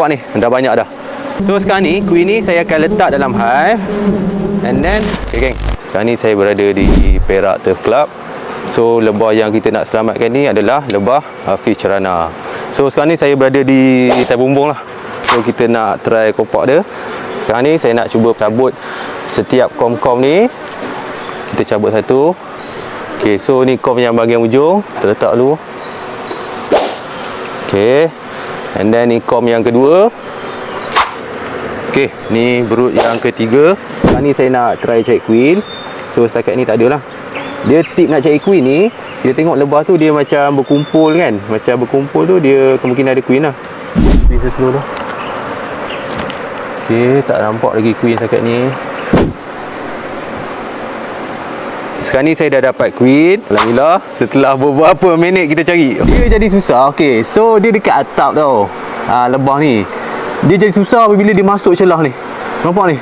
nampak ni, dah banyak dah. So sekarang ni kuih ni saya akan letak dalam hive. And then okay geng, sekarang ni saya berada di Perak Turf Club. So lebah yang kita nak selamatkan ni adalah lebah Hafiz Cerana. So sekarang ni saya berada di Tai Bumbung lah. So kita nak try kopak dia. Sekarang ni saya nak cuba cabut setiap kom-kom ni. Kita cabut satu. Okay, so ni kom yang bahagian ujung, kita letak dulu. Okay, and then ni kom yang kedua. Okay, ni berut yang ketiga. Sekarang ni saya nak try cari queen. So setakat ni tak ada lah. Dia tip nak cari queen ni, kita tengok lebah tu dia macam berkumpul kan. Macam berkumpul tu dia kemungkinan ada queen lah. Bisa slow dah. Okay, tak nampak lagi queen setakat ni. Sekarang ni saya dah dapat queen. Alhamdulillah, setelah beberapa minit kita cari, dia jadi susah. Okay, so dia dekat atap tau. Lebah ni dia jadi susah apabila dia masuk celah ni. Nampak ni.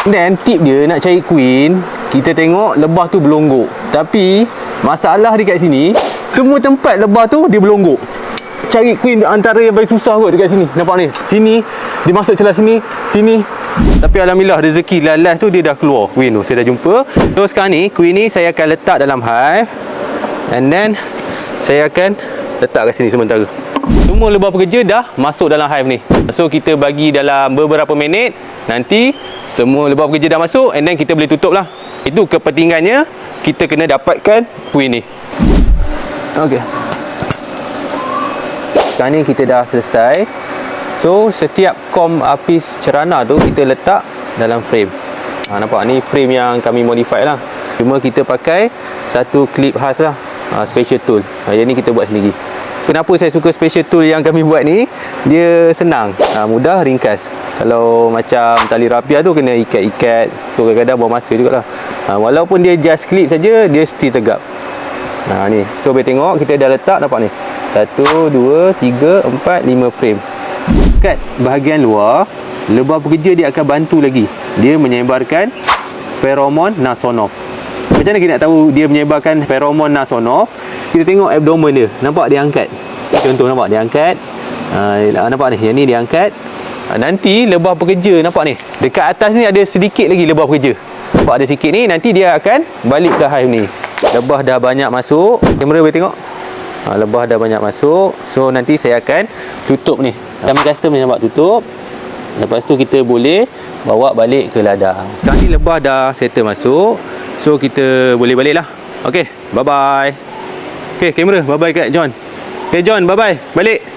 Dan tip dia nak cari queen, kita tengok lebah tu berlonggok. Tapi masalah dekat sini, semua tempat lebah tu dia berlonggok. Cari queen antara yang paling susah kot dekat sini. Nampak ni. Sini dia masuk celah sini, sini. Tapi alhamdulillah rezeki lalas tu dia dah keluar queen tu. Saya dah jumpa. So sekarang ni queen ni saya akan letak dalam hive. And then saya akan letak kat sini sementara. Semua lebah pekerja dah masuk dalam hive ni. So kita bagi dalam beberapa minit, nanti semua lebah pekerja dah masuk, and then kita boleh tutup lah. Itu kepentingannya kita kena dapatkan queen ni. Okay, sekarang ni kita dah selesai. So setiap kom Hafiz Cerana tu kita letak dalam frame. Nampak ni frame yang kami modify lah. Cuma kita pakai satu clip khas lah, special tool. Yang ni kita buat sendiri. Kenapa saya suka special tool yang kami buat ni? Dia senang, mudah, ringkas. Kalau macam tali rapia tu kena ikat-ikat. So kadang-kadang buang masa jugalah. Walaupun dia just clip saja, dia still tegap. Ni. So boleh tengok kita dah letak, nampak ni. 1, 2, 3, 4, 5 frame. Kat bahagian luar, lebah pekerja dia akan bantu lagi. Dia menyebarkan feromon nasonof. Macam mana kita nak tahu dia menyebarkan feromon nasonof? Kita tengok abdomen dia. Nampak dia angkat. Contoh nampak dia angkat. Nampak ni. Yang ni dia angkat. Nanti lebah pekerja nampak ni. Dekat atas ni ada sedikit lagi lebah pekerja. Nampak ada sikit ni. Nanti dia akan balik ke hive ni. Lebah dah banyak masuk. Kamera boleh tengok. Lebah dah banyak masuk. So nanti saya akan tutup ni. Kami custom ni nampak tutup. Lepas tu kita boleh bawa balik ke ladang. Sekarang ni lebah dah settle masuk. So kita boleh balik lah. Okay, bye bye. Okay, kamera bye bye kat John. Okay John, bye bye. Balik.